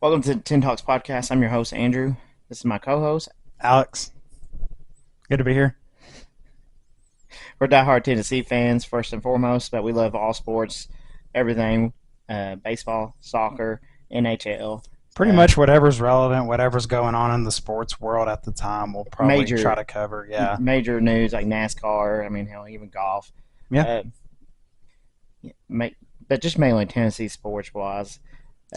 Welcome to Ten Talks Podcast. I'm your host, Andrew. This is my co-host. Alex, good to be here. We're diehard Tennessee fans, first and foremost, but we love all sports, everything, baseball, soccer, NHL. Pretty much whatever's relevant, whatever's going on in the sports world at the time, we'll probably Major try to cover. Yeah. major news like NASCAR. I mean, hell, even golf. Yeah. Uh, but just mainly Tennessee sports-wise.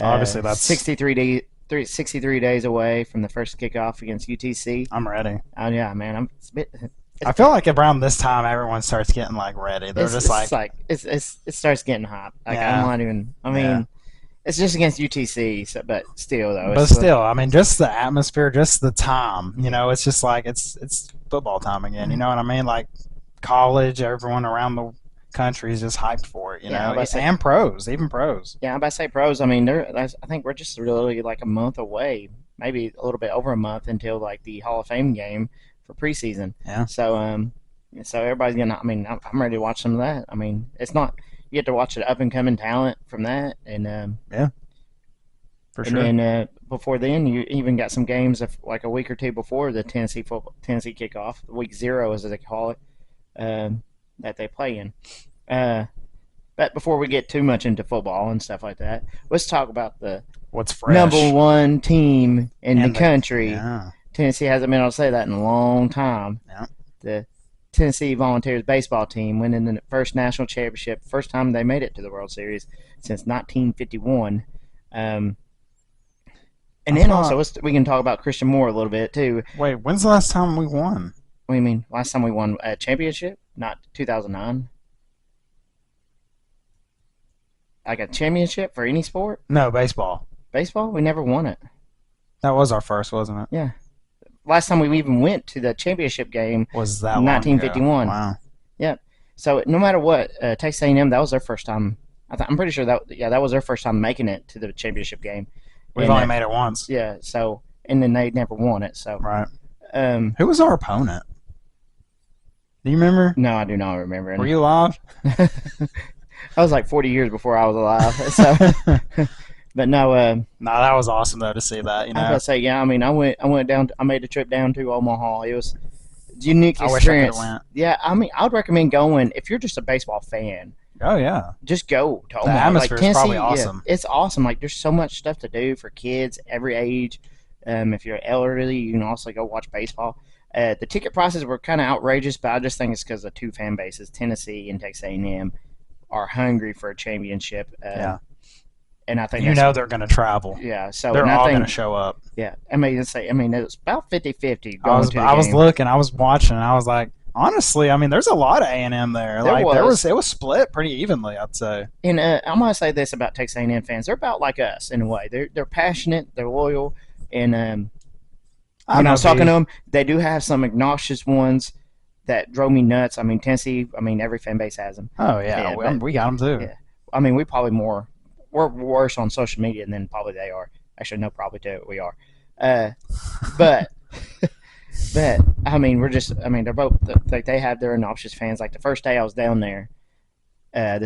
Obviously, that's. 63 days away from the first kickoff against UTC. I'm ready. Oh yeah, man, I feel like around this time, everyone starts getting ready. They're just it starts getting hot. Like Yeah. I'm not even. I mean, Yeah. it's just against UTC, so, but still though. But still, I mean, just the atmosphere, just the time. It's just like it's football time again. You know what I mean? Like college, everyone around the country is just hyped for it. And pros, even pros. Yeah, I'm about to say pros. I mean, I think we're just really like a month away, maybe a little bit over a month until like the Hall of Fame game for preseason. Yeah. So everybody's gonna. I mean, I'm ready to watch some of that. I mean, it's not. You get to watch the up and coming talent from that, and Yeah, for sure. and then before then, you even got some games of like a week or two before the Tennessee kickoff, week 0 as they call it, that they play in. But before we get too much into football and stuff like that, let's talk about the What's fresh? number one team in the country. Yeah. Tennessee hasn't been able to say that in a long time. Yeah. The Tennessee Volunteers baseball team winning the first national championship, first time they made it to the World Series since 1951. And then also we can talk about Christian Moore a little bit too. Wait, when's the last time we won? What do you mean? Last time we won a championship? Not 2009. Like a championship for any sport? No, baseball. Baseball? We never won it. That was our first, wasn't it? Yeah. Last time we even went to the championship game Was that 1951. Wow. Yep. So no matter what, Texas A&M, that was their first time. I'm pretty sure that was their first time making it to the championship game. We've only made it once. Yeah. So and then they never won it. So right. Who was our opponent? Do you remember? No, I do not remember. Were you alive? I was like 40 years before I was alive. So, but no. No, that was awesome though to see that. I was about to say, yeah. I mean, I went down. I made a trip down to Omaha. It was a unique experience. I wish I could have went. Yeah, I mean, I would recommend going if you're just a baseball fan. Oh yeah. Just go to Omaha. The atmosphere is probably awesome. Yeah, it's awesome. Like there's so much stuff to do for kids every age. If you're elderly, you can also go watch baseball. The ticket prices were kind of outrageous, but I just think it's because the two fan bases, Tennessee and Texas A&M, are hungry for a championship. Yeah. And I think they're going to travel. Yeah, so they're all going to show up. Yeah, I mean, it was about 50-50. I was looking, I was watching, and I was like, honestly, I mean, there's a lot of A&M there. It was split pretty evenly, I'd say. And I'm going to say this about Texas A&M fans: they're about like us in a way. They're passionate, they're loyal, and when I was talking to them, they do have some obnoxious ones that drove me nuts. I mean, Tennessee. I mean, every fan base has them. Oh yeah, we got them too. Yeah, I mean, we're worse on social media than probably they are. Actually, no, probably too. We are. But I mean, they're both like they have their obnoxious fans. Like the first day I was down there, I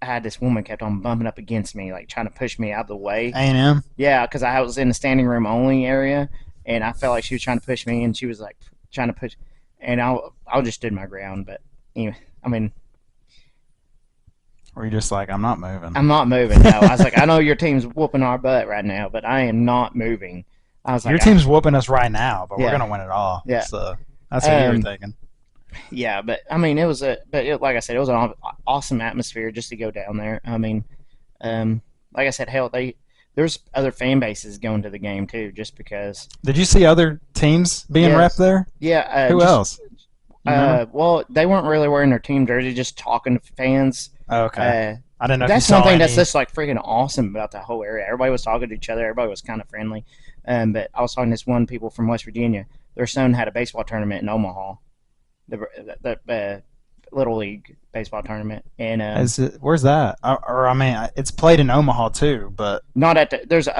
had this woman kept on bumping up against me, like trying to push me out of the way. A&M. Yeah, because I was in the standing room only area, and I felt like she was trying to push me, and she was like trying to push, and I just stood my ground. But anyway, I mean. Were you just like, I'm not moving? I'm not moving, no. I was like, I know your team's whooping our butt right now, but I am not moving. I was like, your team's whooping us right now, but yeah. we're going to win it all. Yeah. So that's what you were thinking. Yeah, but I mean, like I said, it was an awesome atmosphere just to go down there. I mean, like I said, hell, there's other fan bases going to the game too, just because. Did you see other teams being repped there? Yeah. Who else? Well, they weren't really wearing their team jersey, just talking to fans. Oh, okay. I didn't know. That's one thing that's just like freaking awesome about the whole area. Everybody was talking to each other. Everybody was kind of friendly. But I was talking to this one people from West Virginia. Their son had a baseball tournament in Omaha, the Little League baseball tournament. And where's that? Or I mean, it's played in Omaha too, but not at the. There's a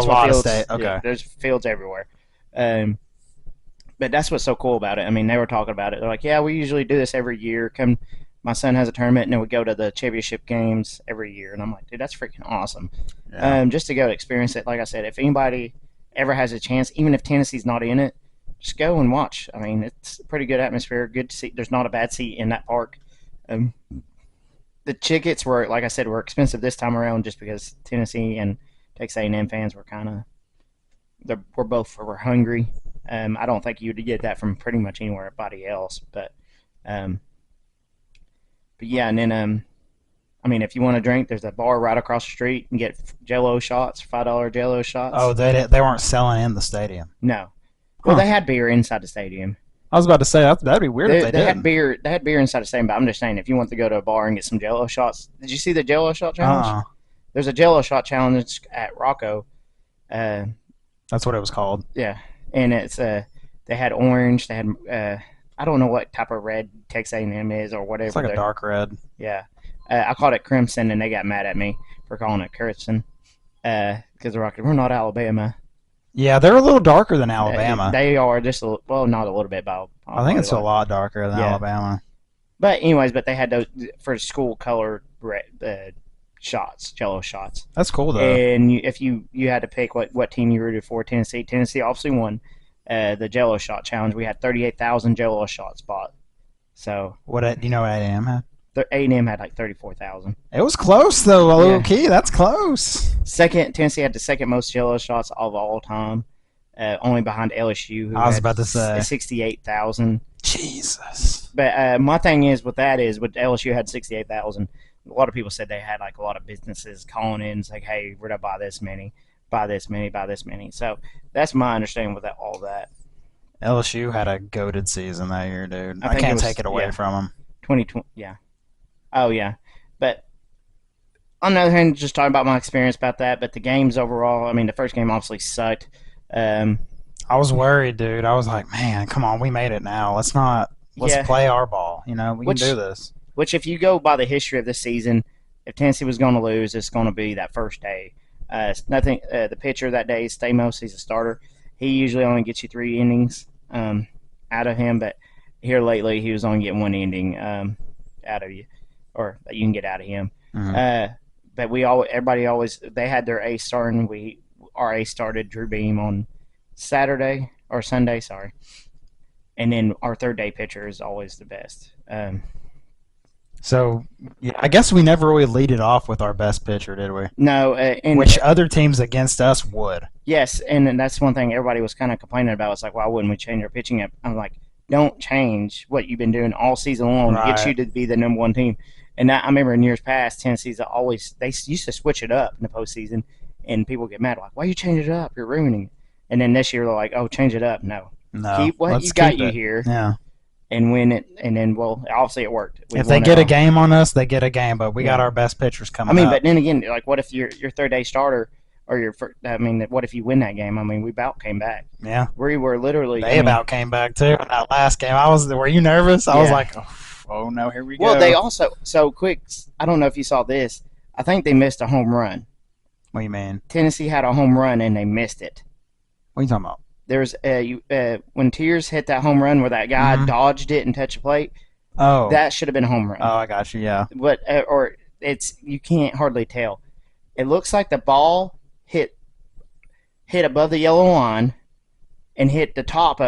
lot fields. of state. Okay. Yeah, there's fields everywhere. But that's what's so cool about it. I mean, they were talking about it. They're like, yeah, we usually do this every year. Come my son has a tournament, and then we go to the championship games every year. And I'm like, dude, that's freaking awesome. Yeah. Just to go to experience it. Like I said, if anybody ever has a chance, even if Tennessee's not in it, just go and watch. I mean, it's a pretty good atmosphere. Good to see. There's not a bad seat in that park. The tickets were, like I said, were expensive this time around just because Tennessee and Texas A&M fans were we're hungry. I don't think you'd get that from pretty much anybody else, but yeah, and then I mean, if you want to drink, there's a bar right across the street and get Jello shots, $5 Jello shots. Oh, they weren't selling in the stadium. No, well, they had beer inside the stadium. I was about to say that'd be weird if they did. Had beer. They had beer inside the stadium, but I'm just saying, if you want to go to a bar and get some Jello shots, did you see the Jello shot challenge? There's a Jello shot challenge at Rocco. That's what it was called. Yeah, and it's they had orange. They had I don't know what type of red Texas A&M is or whatever. It's like a dark red. Yeah, I called it crimson, and they got mad at me for calling it crimson because we're not Alabama. Yeah, they're a little darker than Alabama. They are just not a little bit, but I think it's a lot darker than Alabama. But anyways, they had those for school color shots, Jello shots. That's cool though. And if you had to pick what team you rooted for, Tennessee obviously won the Jello shot challenge. We had 38,000 Jello shots bought. So do you know what A&M had? A&M had like 34,000. It was close though, low key. That's close. Tennessee had the second most Jello shots of all time, only behind LSU. Who I was about to say 68,000. Jesus. But my thing is with LSU had 68,000. A lot of people said they had like a lot of businesses calling in, like, "Hey, we're gonna buy this many, buy this many, buy this many." So that's my understanding with all that. LSU had a goated season that year, dude. I can't take it away from them. 2020, yeah. Oh yeah, but on the other hand, just talking about my experience about that. But the games overall, I mean, the first game obviously sucked. I was worried, dude. I was like, man, come on, we made it now. Let's play our ball. You know, we can do this. Which, if you go by the history of this season, if Tennessee was going to lose, it's going to be that first day. Nothing. The pitcher that day, Stamos, he's a starter. He usually only gets you 3 innings out of him, but here lately he was only getting 1 inning out of you, or that you can get out of him. Mm-hmm. But they had their ace starting. Our ace started Drew Beam on Sunday, sorry. And then our third day pitcher is always the best. So, yeah, I guess we never really lead it off with our best pitcher, did we? No. Which other teams against us would. Yes, and that's one thing everybody was kind of complaining about. It's like, why wouldn't we change our pitching up? I'm like, don't change what you've been doing all season long to get you to be the number one team. And I remember in years past, Tennessee's they used to switch it up in the postseason, and people get mad, like, why you change it up? You're ruining it. And then this year they're like, oh, change it up. No. Keep what you got you here. Yeah. And win it, and then, well, obviously it worked. If they get a game on us, they get a game, but we got our best pitchers coming up. But then again, like, what if your third day starter, or what if you win that game? I mean, we about came back. Yeah. We were literally. They about came back, too. That last game, were you nervous? I was like, oh, no, here we go. Well, they also, so quick, I don't know if you saw this. I think they missed a home run. What do you mean? Tennessee had a home run, and they missed it. What are you talking about? There's when Tears hit that home run where that guy dodged it and touched the plate. Oh, that should have been a home run. Oh, I got you. Yeah, but you can't hardly tell. It looks like the ball hit above the yellow line and hit the top,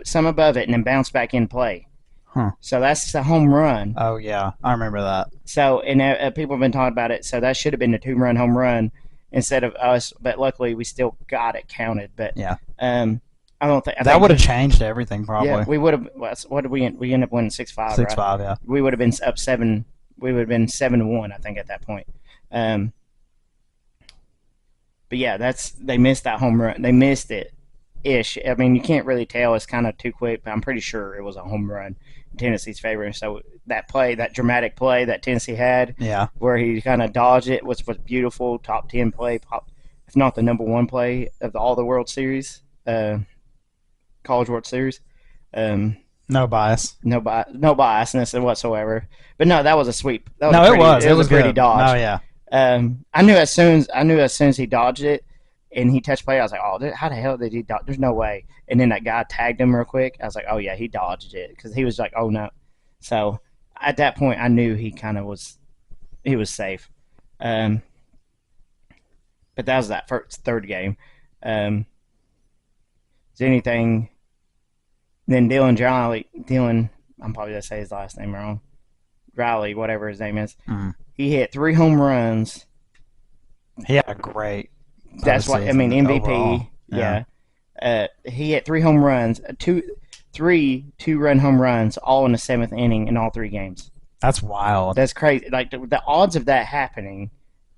some above it, and then bounced back in play. Huh. So that's the home run. Oh yeah, I remember that. So and people have been talking about it. So that should have been a 2-run home run instead of us, but luckily we still got it counted. But yeah, I don't think that would have changed everything. Probably. Yeah, we would have. What did we end? We ended up winning 6-5. 6-5, right? Yeah. We would have been up 7. We would have been 7-1, I think, at that point. But yeah, they missed that home run. They missed it, ish. I mean, you can't really tell. It's kind of too quick, but I'm pretty sure it was a home run in Tennessee's favor. And so that dramatic play that Tennessee had, where he kind of dodged it, was beautiful. Top 10 play, if not the number 1 play of all the World Series, College World Series. No bias. No biasness whatsoever. But no, that was a sweep. It was a pretty dodge. Oh yeah. I knew as soon as he dodged it and he touched play, I was like, oh, how the hell did he dodge? There's no way. And then that guy tagged him real quick. I was like, oh yeah, he dodged it because he was like, oh no. So at that point, I knew he kind of was safe. But that was that third game. Is anything? Then Dylan, I'm probably gonna say his last name wrong. Riley, whatever his name is. He hit 3 home runs. He had a great. That's what I mean. MVP. Overall. Yeah. He hit 3 home runs, 3 2-run home runs, all in the 7th inning in all 3 games. That's wild. That's crazy. Like the odds of that happening.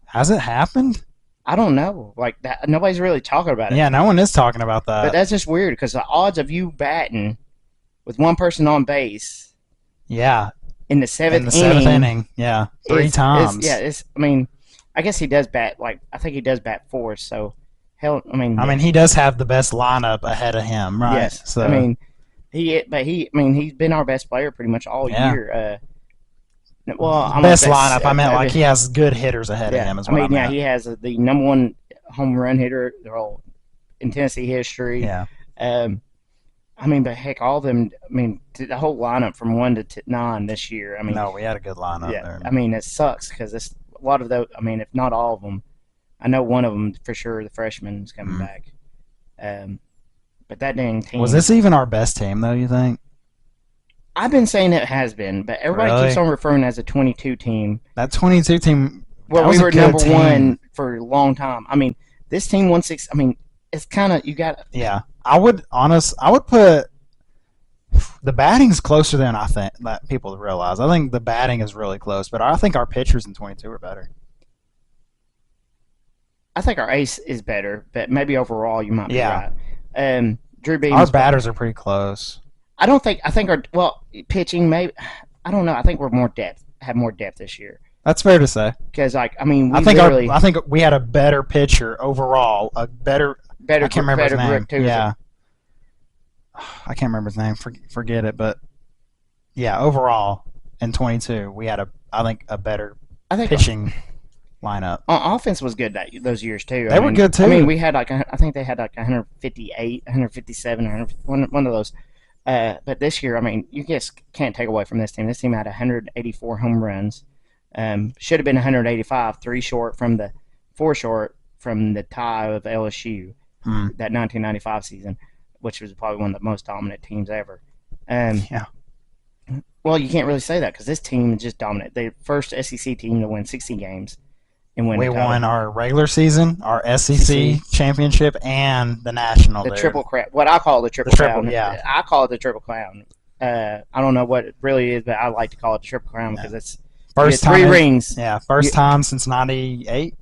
Has it happened? I don't know. Like that, nobody's really talking about it. Yeah, no one is talking about that. But that's just weird because the odds of you batting with one person on base. Yeah. In the 7th inning. Yeah. 3 times. I mean, I guess he does bat. Like I think he does bat 4. So hell, I mean, he does have the best lineup ahead of him, right? Yes. So I mean, he's been our best player pretty much all year. Well, best lineup. I meant like he has good hitters ahead of him as well. He has the number 1 home run hitter in Tennessee history. Yeah. But heck, all of them. The whole lineup from 1 to 9 this year. No, we had a good lineup there. It sucks because a lot of those. If not all of them, I know one of them for sure. The freshman is coming back. But that dang team. Was this even our best team though? You think? I've been saying it has been, but everybody keeps on referring as a 22 team. That 22 team. Well, we were number 1 for a long time. This team won 6. It's kind of you got. Yeah, I would put the batting's closer than I think that people realize. I think the batting is really close, but I think our pitchers in 22 are better. I think our ace is better, but maybe overall you might be right. Drew Beam. Our batters are pretty close. I think our pitching maybe. I don't know. I think we're have more depth this year. That's fair to say. Because I think we had a better pitcher overall. I can't remember his name. Yeah. I can't remember his name. Forget it. But yeah, overall in 22, we had a better pitching lineup. Offense was good those years too. They were good too. We had I think they had 158, 157, one of those. But this year, you just can't take away from this team. This team had 184 home runs. Should have been 185, 4 short from the tie of LSU that 1995 season, which was probably one of the most dominant teams ever. Yeah. Well, you can't really say that because this team is just dominant. The first SEC team to win 60 games. We won our regular season, our SEC championship, and the national. The triple crown. What I call the triple crown. Yeah. I call it the triple crown. I don't know what it really is, but I like to call it the triple crown because it's first time 3 rings. Yeah, first time since '98.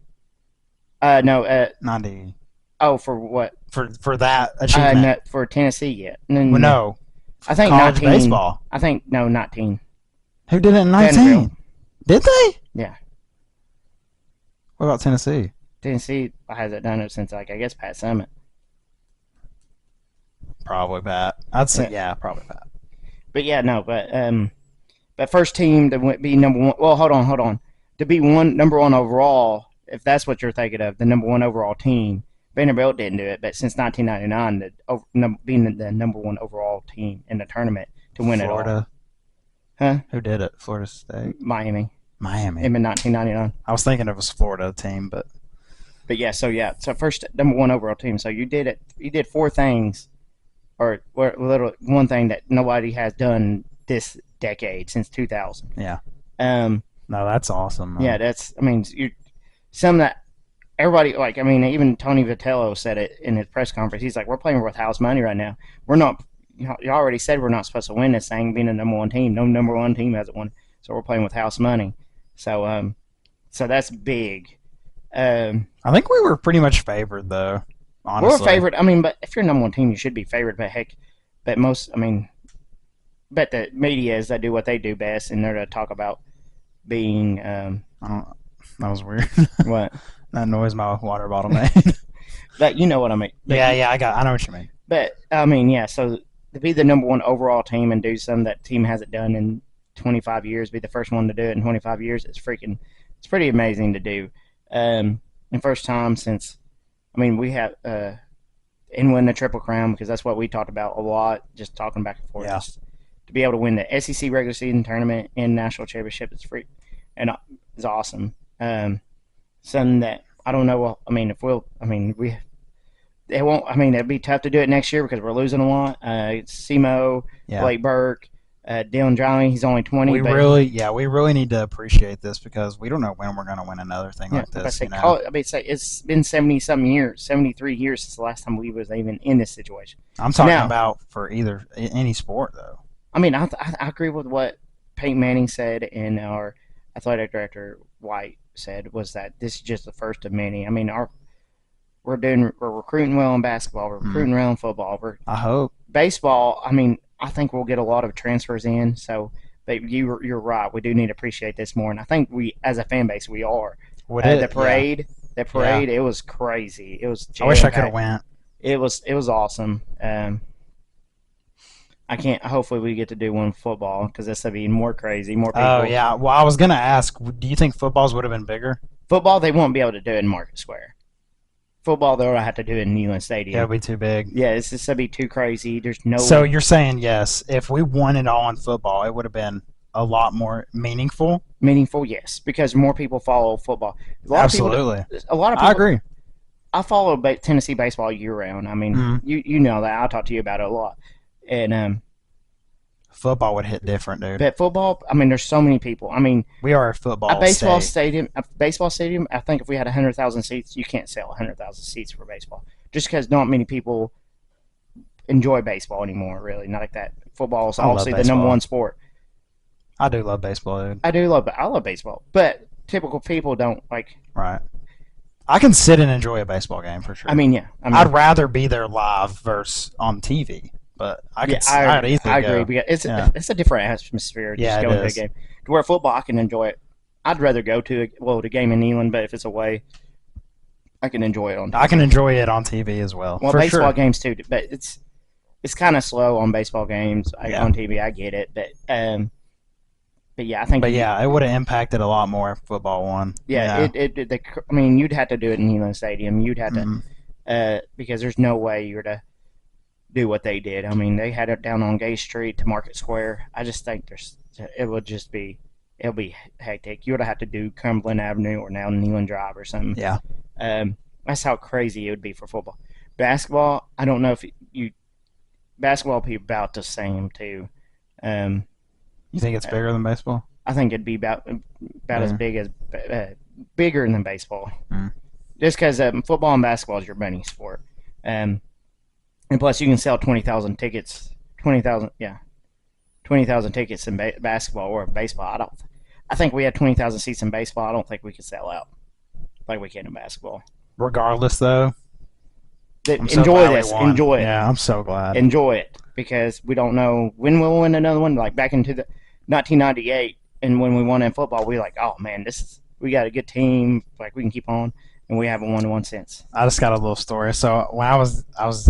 No. 90. Oh, for what? For that achievement. No, for Tennessee yet? No. I think college 19. Baseball. I think 19. Who did it in 19? Did they? Yeah. What about Tennessee? Tennessee hasn't done it since I guess Pat Summitt. Probably Pat. I'd say probably Pat. But yeah, no, but first team to be number 1. Well, hold on. To be number 1 overall, if that's what you're thinking of, the number 1 overall team. Vanderbilt didn't do it, but since 1999, being the number 1 overall team in the tournament to win Florida. It all. Huh? Who did it? Florida State. Miami. In 1999. I was thinking it was Florida team, but so first number 1 overall team. So you did it. You did 4 things, or one thing that nobody has done this decade since 2000. Yeah. No, that's awesome. Yeah, that's. Some that everybody even Tony Vitello said it in his press conference. He's like, we're playing with house money right now. We're not. You already said we're not supposed to win this thing, being a number 1 team. No number 1 team hasn't won, so we're playing with house money. So that's big. I think we were pretty much favored, though. Honestly, we're favored. But if you're number 1 team, you should be favored. But heck, but the media is they do what they do best, and they're to talk about being. That was weird. What? That noise my water bottle made. But you know what I mean. But I know what you mean. But so to be the number 1 overall team and do something that team hasn't done in 25 years, be the first one to do it in 25 years, it's pretty amazing to do. And first time since, we have, and win the Triple Crown because that's what we talked about a lot, just talking back and forth. Yeah. to be able to win the SEC regular season tournament and national championship is free, and it's awesome. Something that I don't know. I mean, it won't. I mean, it'd be tough to do it next year because we're losing a lot. Simo, Blake Burke, Dylan Downing. He's only 20. We really need to appreciate this because we don't know when we're going to win another thing like this. It's been 70-something years, 73 years since the last time we was even in this situation. I'm talking about for any sport, though. I mean, I agree with what Peyton Manning said and our athletic director White said was that this is just the first of many. I mean, we're recruiting well in basketball, we're recruiting well in football. I hope baseball. I mean, I think we'll get a lot of transfers in. So, but you're right. We do need to appreciate this more, and I think we, as a fan base, we are. The parade, it was crazy. It was. I wish I could have went. It was awesome. I can't. Hopefully, we get to do one football because this would be more crazy, more people. Oh yeah. Well, I was gonna ask. Do you think footballs would have been bigger? Football, they won't be able to do it in Market Square. Football, they'll have to do it in Neyland Stadium. It'll be too big. Yeah, it's just gonna be too crazy. There's no. So you're saying yes? If we won it all in football, it would have been a lot more meaningful. Meaningful, yes, because more people follow football. Absolutely. A lot of people. I agree. I follow Tennessee baseball year round. I mean, you know that. I'll talk to you about it a lot. And football would hit different, dude. But football, I mean, there's so many people. I mean, we are a football baseball stadium. A baseball stadium. I think if we had 100,000 seats, you can't sell 100,000 seats for baseball, just because not many people enjoy baseball anymore. Really, not like that. Football is obviously the number one sport. I do love baseball, dude. I love baseball, but typical people don't like. Right. I can sit and enjoy a baseball game for sure. I mean, yeah. I'd rather be there live versus on TV, but I agree. Because it's a different atmosphere just going to a game. To where football, I can enjoy it. I'd rather go to the game in Neyland, but if it's away, I can enjoy it on TV. I can enjoy it on TV as well. Well, baseball games too, but it's kind of slow on baseball games on TV. I get it, but yeah, I think. But yeah, it would have impacted a lot more if football won. Yeah, I mean, you'd have to do it in Neyland Stadium. You'd have to, because there's no way you're to do what they did. I mean, they had it down on Gay Street to Market Square. I just think it'll be hectic. You would have to do Cumberland Avenue or now Neyland Drive or something. Yeah. That's how crazy it would be for football. Basketball, I don't know if basketball would be about the same too. You think it's bigger than baseball? I think it'd be about as big as bigger than baseball. Just because football and basketball is your money sport, and plus you can sell 20,000 tickets. 20,000 tickets in basketball or baseball. I think we had 20,000 seats in baseball. I don't think we could sell out like we can in basketball. Regardless, though, enjoy it. Yeah, I'm so glad. Enjoy it because we don't know when we'll win another one. Like back into the 1998, and when we won in football, we were like, oh man, we got a good team. Like we can keep on, and we haven't won one since. I just got a little story. So when I was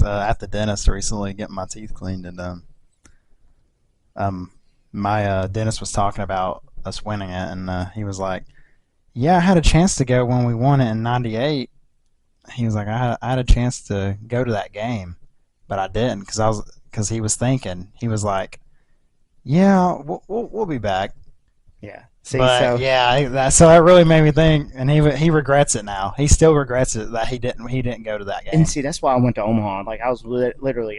at the dentist recently getting my teeth cleaned, and my dentist was talking about us winning it, and he was like, "Yeah, I had a chance to go when we won it in '98." He was like, I had a chance to go to that game, but I didn't because he was thinking. He was like, "Yeah, we'll be back." Yeah. So that really made me think, and he regrets it now. He still regrets it that he didn't go to that game. And see, that's why I went to Omaha. Like I was literally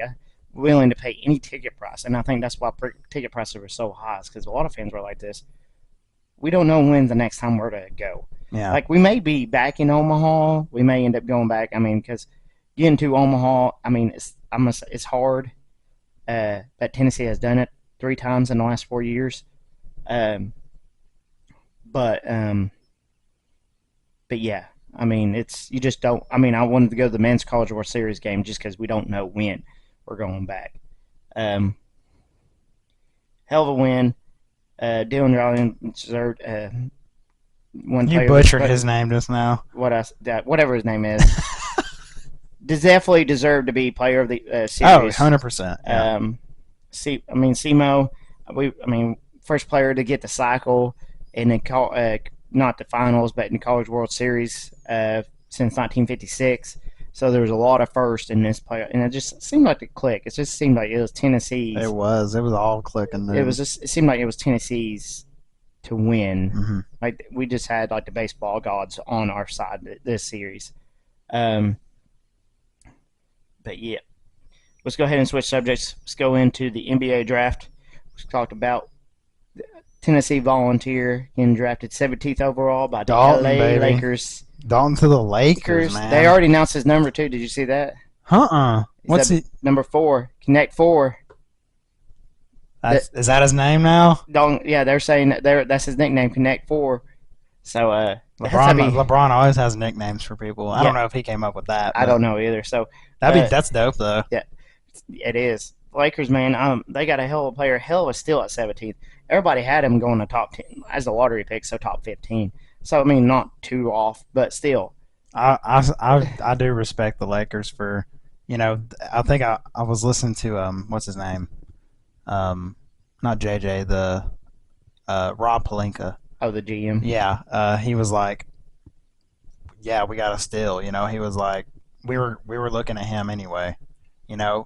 willing to pay any ticket price, and I think that's why ticket prices were so high. Because a lot of fans were like this. We don't know when the next time we're to go. Yeah. Like we may be back in Omaha. We may end up going back. I mean, because getting to Omaha, I mean, it's hard. But Tennessee has done it 3 times in the last 4 years. But yeah, I mean, you just don't. I mean, I wanted to go to the Men's College World Series game just because we don't know when we're going back. Hell of a win. Dylan Downing deserved one. You butchered his name just now. Whatever his name is. Definitely deserved to be player of the series. Oh, 100%. Yeah. Simo. First player to get the cycle in not the finals, but in the College World Series since 1956. So there was a lot of first in this play, and it just seemed like it clicked. It just seemed like it was Tennessee's. It was all clicking. Dude. It seemed like it was Tennessee's to win. Mm-hmm. Like we just had like the baseball gods on our side this series. But yeah, let's go ahead and switch subjects. Let's go into the NBA draft. We talked about Tennessee Volunteer getting drafted 17th overall by the Dalton, LA baby. Lakers. Dalton to the Lakers, man. They already announced his number too. Did you see that? What's he? Number 4. Connect 4. Is that his name now? Dalton, yeah, they're saying that's his nickname, Connect 4. So LeBron always has nicknames for people. I don't know if he came up with that. I don't know either. So that's dope though. Yeah, it is. Lakers, man, they got a hell of a player. Hell was still at 17th. Everybody had him going to top 10 as a lottery pick, so top 15. So I mean, not too off, but still. I do respect the Lakers for, I think I was listening to what's his name, not JJ, the Rob Pelinka. Oh, the GM. Yeah, he was like, yeah, we got to steal. He was like, we were looking at him anyway.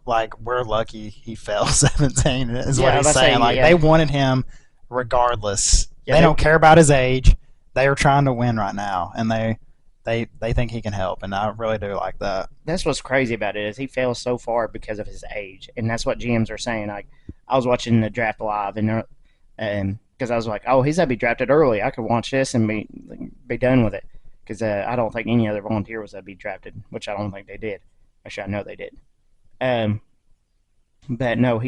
Like we're lucky he fell 17 is what he's saying. They wanted him regardless. Yeah, they don't care about his age. They are trying to win right now, and they think he can help, and I really do like that. That's what's crazy about it is he fell so far because of his age, and that's what GMs are saying. Like I was watching the draft live, and because I was like, oh, he's got to be drafted early. I could watch this and be done with it because I don't think any other volunteer was going to be drafted, which I don't think they did. Actually, I know they did. But no,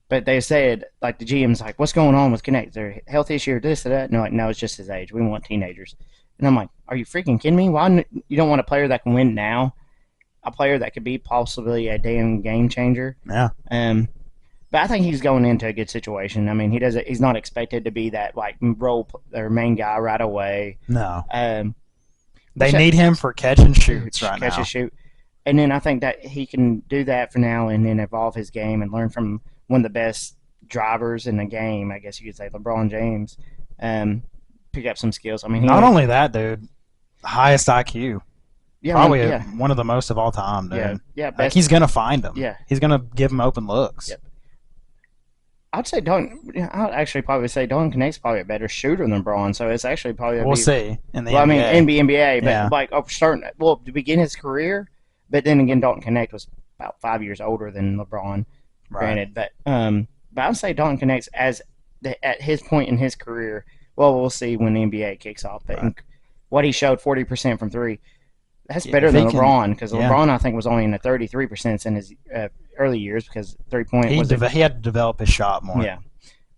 but they said, like, the GM's like, what's going on with Connect? Is there a health issue or this or that? And they're like, no, it's just his age. We want teenagers. And I'm like, are you freaking kidding me? Why you don't want a player that can win now? A player that could be possibly a damn game changer? Yeah. But I think he's going into a good situation. I mean, he's not expected to be that, like, role or main guy right away. No. They need him for catch and shoots right now. Catch and shoot. And then I think that he can do that for now and then evolve his game and learn from one of the best drivers in the game, I guess you could say, LeBron James, pick up some skills. I mean, not only that, dude, highest IQ. Yeah, probably one of the most of all time, dude. Yeah. Like he's going to find them. Yeah. He's going to give them open looks. Yep. I'd actually probably say Dalton Connect's probably a better shooter than Braun, so it's actually probably we'll see in the NBA. I mean, NBA, but to begin his career, but then again, Dalton Connect was about 5 years older than LeBron, granted. But I'd say Dalton Connect's at his point in his career. Well, we'll see when the NBA kicks off. But what he showed, 40% from three, that's better than LeBron, because LeBron, I think, was only in the 33% in his early years because 3-point he had to develop his shot more. Yeah.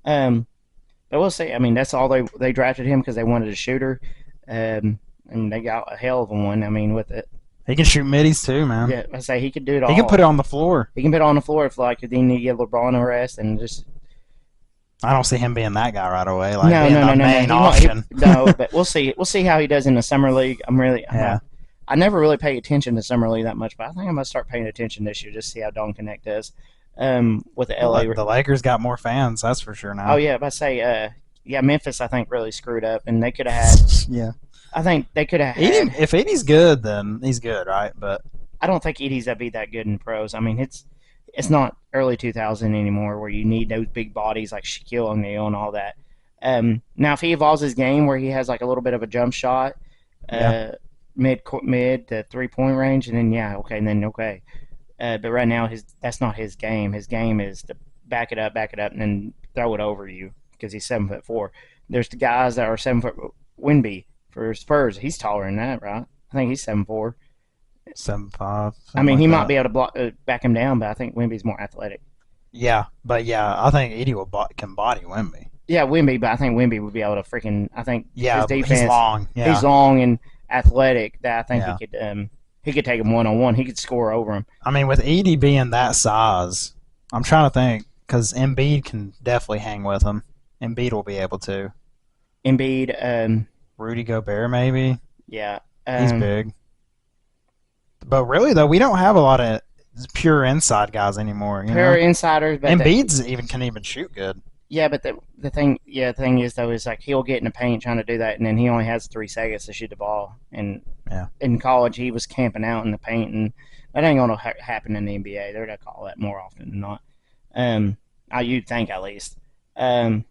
But we'll see. I mean, that's all they drafted him because they wanted a shooter, and they got a hell of a one. I mean, with it. He can shoot middies too, man. Yeah, I say he could do it all. He can put it on the floor. He can put it on the floor if then you give LeBron a rest and just. I don't see him being that guy right away. Like No, but we'll see. We'll see how he does in the summer league. I never really pay attention to summer league that much, but I think I'm gonna start paying attention this year just to see how Dalton Connect does. With the LA, the Lakers got more fans, that's for sure now. Oh yeah, but I say, Memphis I think really screwed up, and they could have had. I think they could have. If Edie's good, then he's good, right? But I don't think Edie's be that good in pros. I mean, it's not early 2000 anymore where you need those big bodies like Shaquille O'Neal and all that. Now, if he evolves his game where he has like a little bit of a jump shot, mid to 3-point range, and then okay. But right now, that's not his game. His game is to back it up, and then throw it over you because he's 7'4". There's the guys that are 7 foot. Wemby for Spurs, he's taller than that, right? I think he's 7'4". 7'5". I mean, he might be able to back him down, but I think Wemby's more athletic. Yeah, but I think Edie can body Wemby. Yeah, Wemby, but I think Wemby would be able to freaking. I think his defense. He's long. Yeah. He's long and athletic. That I think he could take him 1-on-1. He could score over him. I mean, with Edie being that size, I'm trying to think because Embiid can definitely hang with him. Embiid will be able to. Embiid. Rudy Gobert, maybe. Yeah. He's big. But really, though, we don't have a lot of pure inside guys anymore. Pure insiders. But Embiid can even shoot good. Yeah, but the thing is though is like he'll get in the paint trying to do that, and then he only has 3 seconds to shoot the ball. And in college, he was camping out in the paint, and that ain't gonna happen in the NBA. They're gonna call that more often than not. You'd think at least. But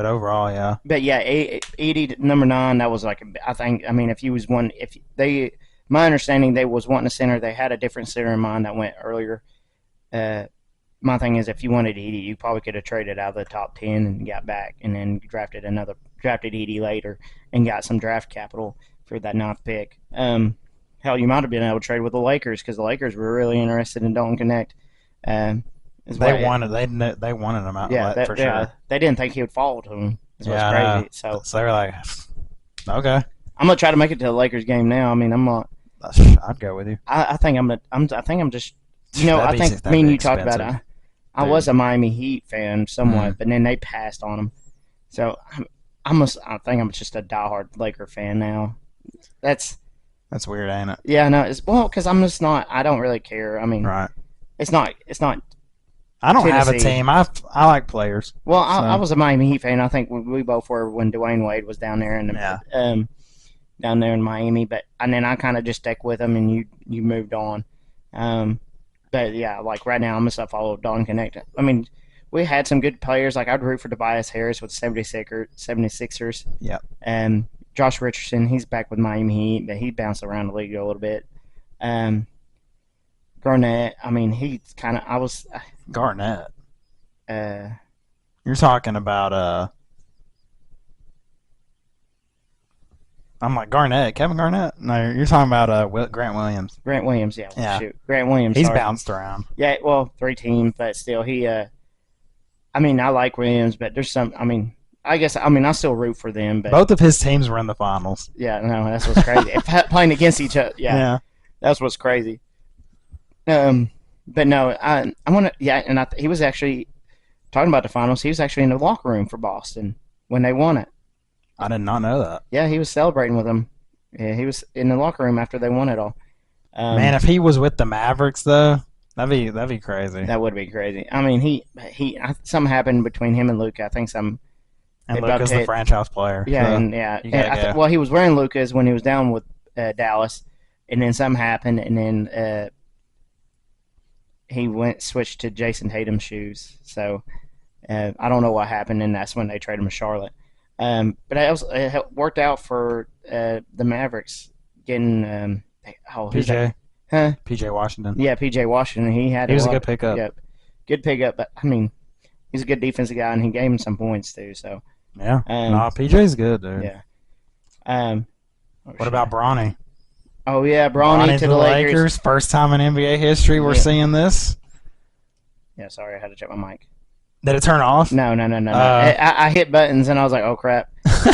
overall, yeah. But yeah, 80 number 9. That was like I think. I mean, if he was one, if they, my understanding, they was wanting a center. They had a different center in mind that went earlier. My thing is, if you wanted Edie, you probably could have traded out of the top 10 and got back, and then drafted Edie later and got some draft capital for that 9th pick. Hell, you might have been able to trade with the Lakers because the Lakers were really interested in Dalton Connect. They wanted him out for sure. They didn't think he would fall to them. Yeah, crazy. So they were like, okay. I'm gonna try to make it to the Lakers game now. I mean, I'm not. I'd go with you. I think I'm just. You know, I think me and you talked about it. I was a Miami Heat fan somewhat, but then they passed on them. So I think I'm just a diehard Laker fan now. That's weird, ain't it? Yeah, no. Because I'm just not. I don't really care. I mean, right. It's not. I don't Tennessee. have a team. I like players. Well, I was a Miami Heat fan. I think we both were when Dwayne Wade was down there down there in Miami. And then I kind of just stuck with him, and you moved on. But yeah, like right now, I'm gonna follow Dalton Connect. I mean, we had some good players. Like I'd root for Tobias Harris with 76ers. Yeah. And Josh Richardson, he's back with Miami Heat, but he bounced around the league a little bit. Garnett, I mean, he's kind of. Garnett. You're talking about I'm like Garnett, Kevin Garnett. No, you're talking about Grant Williams. Grant Williams, yeah. Shoot. Grant Williams. He's bounced around. Yeah, well, 3 teams, but still, he. I mean, I like Williams, but there's some. I mean, I still root for them. But both of his teams were in the finals. Yeah, no, that's what's crazy. Playing against each other, yeah, that's what's crazy. But no, I want to. Yeah, and he was actually talking about the finals. He was actually in the locker room for Boston when they won it. I did not know that. Yeah, he was celebrating with them. Yeah, he was in the locker room after they won it all. Man, if he was with the Mavericks though, that'd be crazy. That would be crazy. I mean, something happened between him and Luka. I think some. And Luka's the franchise player. Yeah, so well, he was wearing Luka's when he was down with Dallas, and then something happened, and then he switched to Jason Tatum's shoes. So I don't know what happened, and that's when they traded him to Charlotte. But it worked out for the Mavericks getting PJ. Huh? PJ Washington. Yeah, PJ Washington. He was a good pickup. Yeah, good pickup. But I mean, he's a good defensive guy, and he gave him some points too. So yeah, PJ's good, dude. Yeah. What about Bronny? Oh yeah, Bronny to the Lakers. First time in NBA history we're seeing this. Yeah, sorry, I had to check my mic. Did it turn off? No. I hit buttons and I was like, oh crap.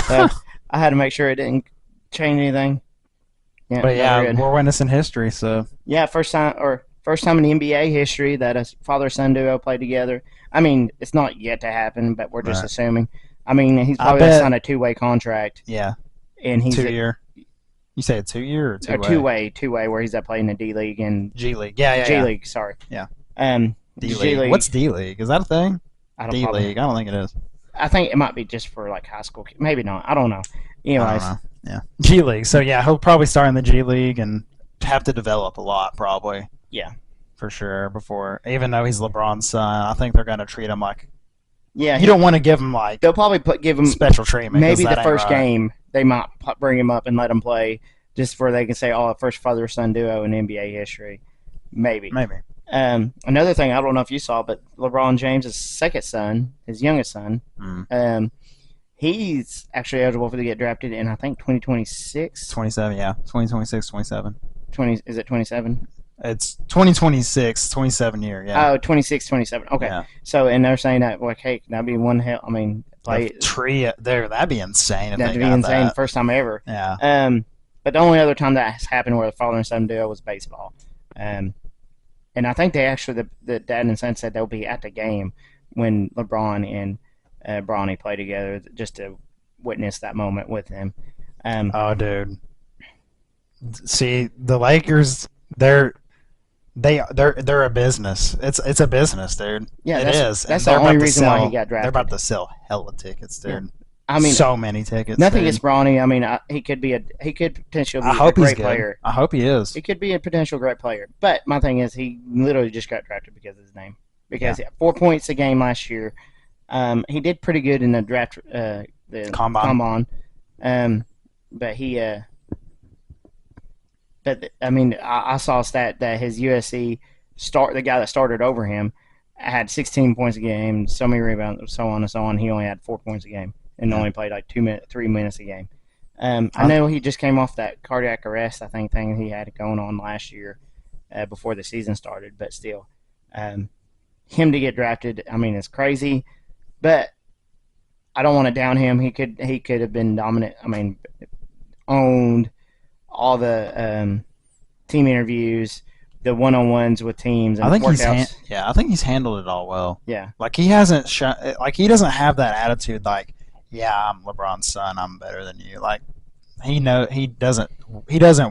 So I had to make sure it didn't change anything. Yeah, but yeah, we're witnessing history. So yeah, first time in the NBA history that a father-son duo played together. I mean, it's not yet to happen, but we're just assuming. I mean, he's probably going to sign a 2-way contract. Yeah, and he's 2-year. You say a 2-year or 2-way? 2-way, where he's playing the D League and G League. Yeah. G League. Sorry. Yeah. D League. What's D League? Is that a thing? D League. I don't think it is. I think it might be just for like high school. Maybe not. I don't know. Anyways. I don't know. Yeah. G League. So yeah, he'll probably start in the G League and have to develop a lot, probably. Yeah. For sure. Before, even though he's LeBron's son, I think they're going to treat him like. Yeah. You don't want to give him like. They'll probably give him special treatment. Maybe the first game they might bring him up and let him play, just for they can say, "Oh, first father-son duo in NBA history." Maybe. Another thing, I don't know if you saw, but LeBron James' second son, his youngest son, he's actually eligible to get drafted in, I think, 2026. 27, yeah. 2026, 27. Is it 27? It's 2026, 27 year, yeah. Oh, 26, 27. Okay. Yeah. So, and they're saying that, like, hey, that'd be one hell. I mean, play tree there. That'd be insane. If that'd be insane. First time ever. Yeah. But the only other time that has happened where the father and son duo was baseball. And I think they actually, the dad and son said they'll be at the game when LeBron and Bronny play together, just to witness that moment with him. Oh, dude. See, the Lakers, they're They're a business. It's a business, dude. Yeah, It is. that's And the only reason why he got drafted. They're about to sell hella tickets, dude. Yeah. I mean, so many tickets. Nothing dude. against Bronny. I mean, he could potentially be a great player. I hope he is. He could be a potential great player. But my thing is, he literally just got drafted because of his name. Because 4 points a game last year. He did pretty good in the draft, the combine. But he, but I mean, I saw a stat that his USC the guy that started over him, had 16 points a game, so many rebounds, so on and so on. He only had 4 points a game and only played like 3 minutes a game. I know he just came off that cardiac arrest, I think, thing he had going on last year before the season started. But still, him to get drafted, I mean, it's crazy. But I don't want to down him. He could have been dominant. I mean, owned all the team interviews, the one-on-ones with teams, and workouts. I think he's handled it all well. Yeah, like he hasn't he doesn't have that attitude like, yeah, I'm LeBron's son, I'm better than you. Like he doesn't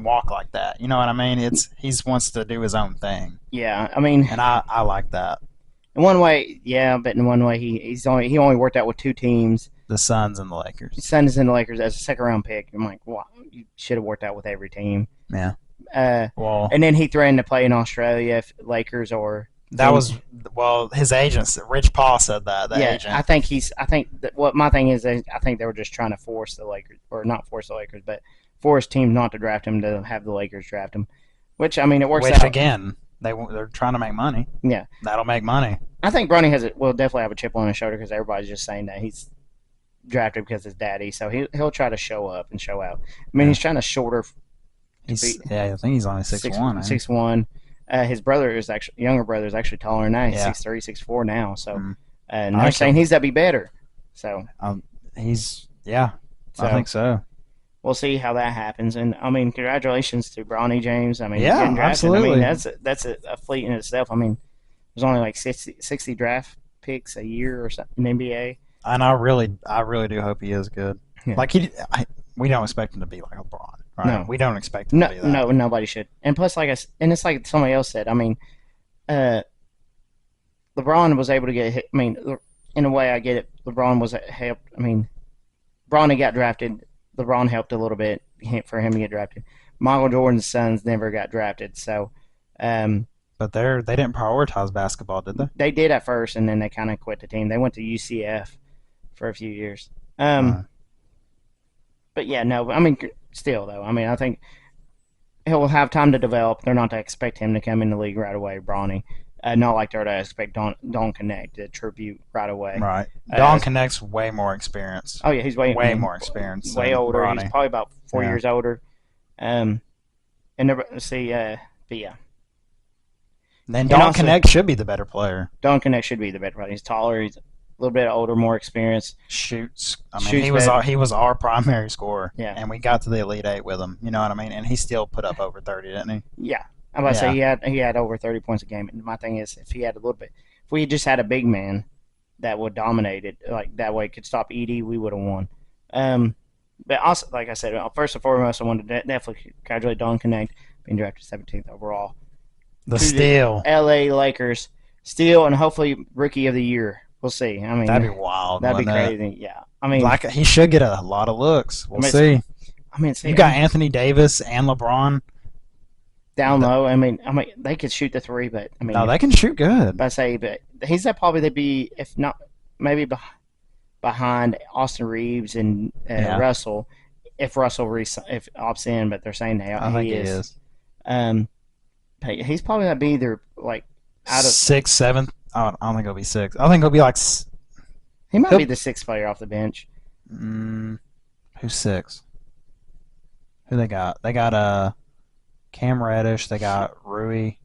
walk like that. You know what I mean? He wants to do his own thing. Yeah, I mean, and I like that. In one way, yeah, but in one way, he only worked out with 2 teams. The Suns and the Lakers. The Suns and the Lakers as a second-round pick. I'm like, wow, you should have worked out with every team. Yeah. And then he threatened to play in Australia if Lakers or his agents. Rich Paul said that. Agent. I think what my thing is, I think they were just trying to force the Lakers, or not force the Lakers, but force teams not to draft him to have the Lakers draft him. Which, I mean, it works out. Which again, they're trying to make money. Yeah, that'll make money. I think Bronny will definitely have a chip on his shoulder because everybody's just saying that he's drafted because his daddy, so he'll try to show up and show out. I mean, he's trying to shorter. I think he's only 6'1". 6'1". His younger brother is actually taller than that. He's 6'3", 6'4" now. So, and they're saying he's got to be better. So, I think so. We'll see how that happens. And I mean, congratulations to Bronny James. I mean, getting drafted. Absolutely. I mean, that's a fleet in itself. I mean, there's only like 60 draft picks a year or something in NBA. And I really do hope he is good. Yeah. Like we don't expect him to be like LeBron, right? No, we don't expect him to be that. No, nobody should. And plus, it's like somebody else said. I mean, LeBron was able to get hit. I mean, in a way, I get it. LeBron was helped. I mean, Bronny got drafted. LeBron helped a little bit for him to get drafted. Michael Jordan's sons never got drafted, so. But they didn't prioritize basketball, did they? They did at first, and then they kind of quit the team. They went to UCF for a few years. But yeah, no. I mean, still though. I mean, I think he'll have time to develop. They're not to expect him to come in the league right away, Bronny. Not like they're to expect Don Connect to tribute right away. Right. Don Connect's way more experienced. Oh yeah, he's way more experienced. Way older. Bronny. He's probably about 4 years older. And let's see. But yeah. Then Don Connect should be the better player. Don Connect should be the better player. He's taller. He's a little bit older, more experienced. Shoots. I mean, he was our primary scorer. Yeah. And we got to the Elite Eight with him. You know what I mean? And he still put up over 30, didn't he? Yeah. I'm about to say he had over 30 points a game. And my thing is, if we just had a big man that would dominate it, like that way could stop Edie, we would have won. But also, like I said, first and foremost, I wanted to definitely congratulate Don Connect being drafted 17th overall. The steal. LA Lakers steal, and hopefully rookie of the year. We'll see. I mean, that'd be wild. That'd be crazy. Yeah. I mean, like he should get a lot of looks. We'll see. I mean, you got Anthony Davis and LeBron down low. I mean, they could shoot the three, but I mean, no, they can shoot good. But he's probably they'd be, if not maybe behind Austin Reeves and Russell, if Russell opts in. But they're saying I think he is. He's probably gonna be either like out of 6th, 7th. I don't think he'll be 6th. I think he'll be like. He might be the 6th player off the bench. Who's 6th? Who they got? They got Cam Reddish. They got Rui.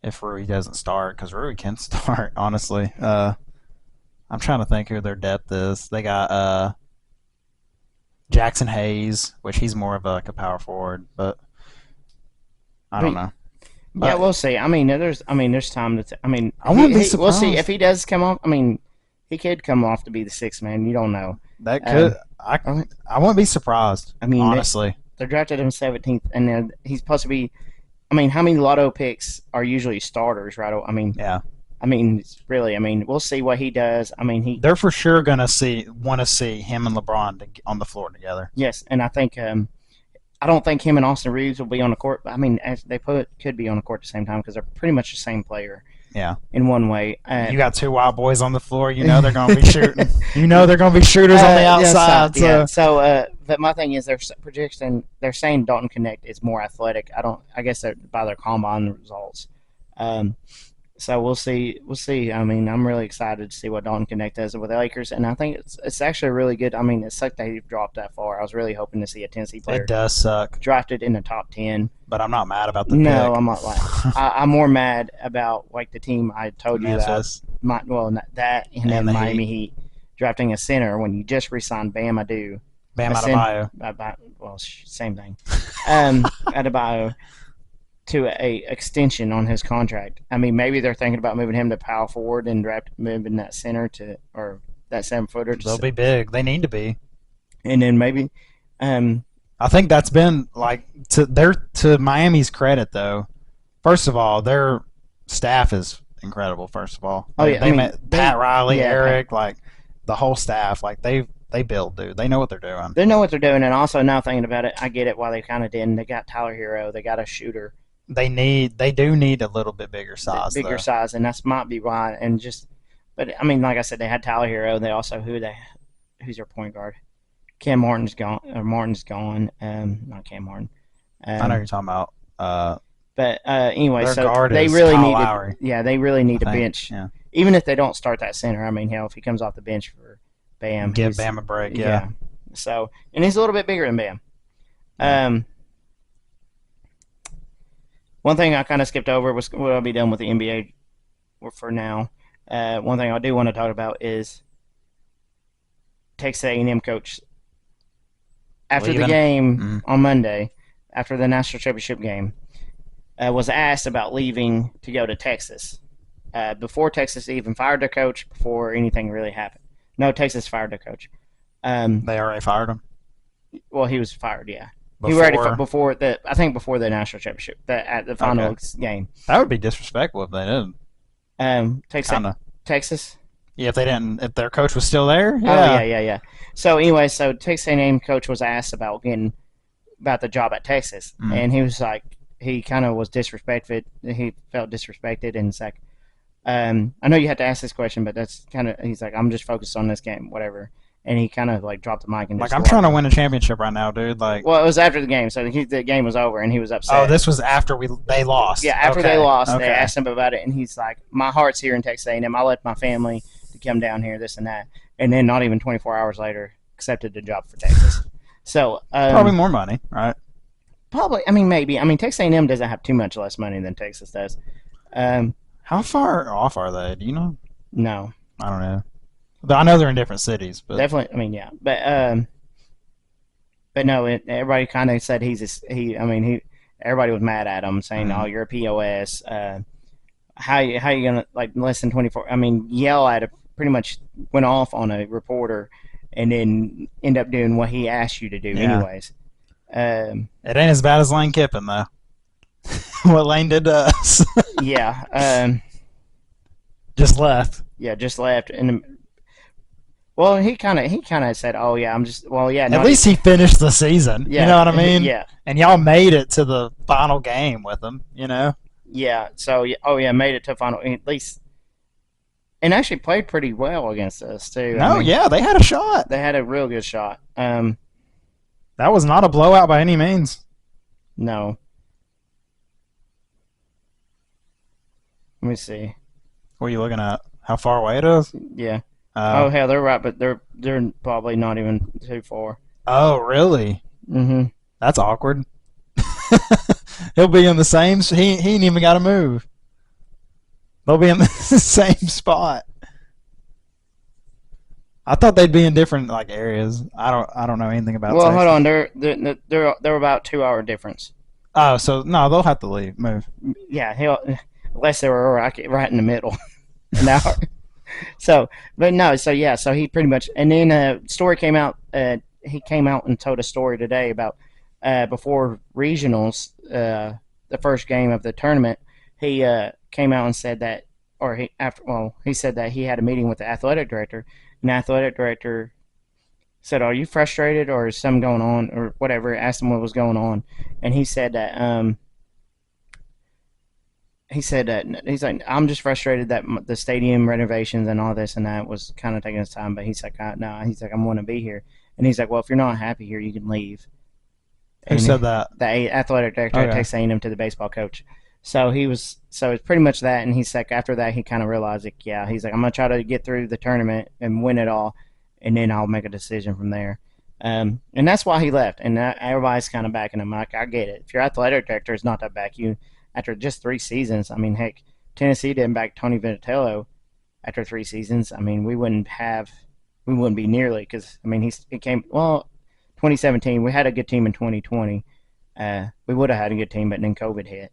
If Rui doesn't start, because Rui can start, honestly. I'm trying to think who their depth is. They got Jackson Hayes, which he's more of a power forward, but I don't know. But, yeah, we'll see. I mean, there's time to. I mean, I wouldn't be surprised. We'll see if he does come off. I mean, he could come off to be the 6th man. You don't know. That could. I wouldn't be surprised. I mean, honestly, they drafted him 17th, and he's supposed to be. I mean, how many lotto picks are usually starters, right? Yeah. I mean, it's really. I mean, we'll see what he does. I mean, they're for sure gonna want to see him and LeBron on the floor together. Yes, and I think I don't think him and Austin Reeves will be on the court. I mean, they could be on the court at the same time because they're pretty much the same player. Yeah. In one way. You got two wild boys on the floor. You know they're going to be shooting. You know they're going to be shooters on the outside. Yeah. So, but my thing is, they're saying Dalton Connect is more athletic. I guess they're by their combine results. So we'll see. We'll see. I mean, I'm really excited to see what Dalton Connect does with the Lakers, and I think it's actually really good. I mean, it sucked that he dropped that far. I was really hoping to see a Tennessee player. It does suck. Drafted in the top 10. But I'm not mad about the pick. No, I'm not. I'm more mad about like the team I told you Memphis. That and then Miami Heat drafting a center when you just re-signed Bam Adebayo. Well, same thing. Adebayo. To a extension on his contract. I mean, maybe they're thinking about moving him to power forward and moving that center or that 7-footer. They'll be big. They need to be. And then maybe, I think that's been like to Miami's credit though. First of all, their staff is incredible. First of all, they met Pat Riley, Eric, like the whole staff. Like they build, dude. They know what they're doing. They know what they're doing, and also now thinking about it, I get it why they kind of didn't. They got Tyler Hero. They got a shooter. They do need a little bit bigger size. Size, and that might be why. But I mean, like I said, they had Tyler Hero. They also who's their point guard? Cam Martin's gone. Not Cam Martin. I know who you're talking about. But anyway, so they really need. Lowry, they really need a bench. Yeah. Even if they don't start that center, I mean, hell, if he comes off the bench for Bam, give Bam a break. Yeah. So, and he's a little bit bigger than Bam. Yeah. One thing I kind of skipped over was what I'll be done with the NBA for now. One thing I do want to talk about is Texas A&M coach. After the game on Monday, after the national championship game, was asked about leaving to go to Texas. Before Texas even fired their coach, before anything really happened. No, Texas fired their coach. They already fired him? Well, he was fired, yeah. He already before the national championship, at the final game. That would be disrespectful if they didn't. Texas. Yeah, if they didn't, if their coach was still there. Yeah. Oh yeah. So anyway, Texas A&M coach was asked about the job at Texas, and he was like, he kind of was disrespected. He felt disrespected, and it's like, I know you had to ask this question, but that's kind of, he's like, I'm just focused on this game, whatever. And he kind of like dropped the mic and I'm trying to win a championship right now, dude. Like, well, it was after the game, so the game was over, and he was upset. Oh, this was after they lost. Yeah, after they lost, they asked him about it, and he's like, "My heart's here in Texas A&M. I left my family to come down here, this and that." And then, not even 24 hours later, accepted the job for Texas. So probably more money, right? Probably. I mean, maybe. I mean, Texas A&M doesn't have too much less money than Texas does. How far off are they? Do you know? No, I don't know. But I know they're in different cities. But definitely, I mean, yeah. But no, everybody kind of said everybody was mad at him, saying, "Oh, you're a POS. How you gonna, like, less than 24? I mean, yell at it. Pretty much went off on a reporter, and then end up doing what he asked you to do, anyways." It ain't as bad as Lane Kiffin, though. What Lane did to us. Yeah. Just left. Yeah, just left, and. Well, he kind of said, "Oh yeah, I'm just yeah." At least he finished the season. Yeah, you know what I mean? Yeah. And y'all made it to the final game with him. You know? Yeah. So made it to final at least, and actually played pretty well against us too. They had a shot. They had a real good shot. That was not a blowout by any means. No. Let me see. What are you looking at? How far away it is? Yeah. Oh hell, they're right, but they're probably not even too far. Oh really? Mm-hmm. That's awkward. He'll be in the same. He ain't even got to move. They'll be in the same spot. I thought they'd be in different like areas. I don't know anything about. Well, Texas. hold on. They're about 2 hour difference. Oh, so no, they'll have to move. Yeah, unless they were right in the middle, an hour. So he pretty much, and then a story came out. He came out and told a story today about before regionals. the first game of the tournament, he came out and said that, or he said that he had a meeting with the athletic director, and the athletic director said, "Are you frustrated, or is something going on, or whatever?" Asked him what was going on, and he said that he's like, "I'm just frustrated that the stadium renovations and all this and that was kind of taking his time." But he's like, "No," he's like, "I'm going to be here," and he's like, "Well, if you're not happy here, you can leave." Who said that? The athletic director at Texas A&M to the baseball coach. So it's pretty much that, and he's like, after that, he kind of realized, like, yeah, he's like, I'm gonna try to get through the tournament and win it all, and then I'll make a decision from there. And that's why he left, and everybody's kind of backing him. Like, I get it. If your athletic director is not to back you after just 3 seasons, I mean, heck, Tennessee didn't back Tony Vitello after 3 seasons. I mean, we wouldn't be nearly, because I mean, he came 2017. We had a good team in 2020. We would have had a good team, but then COVID hit.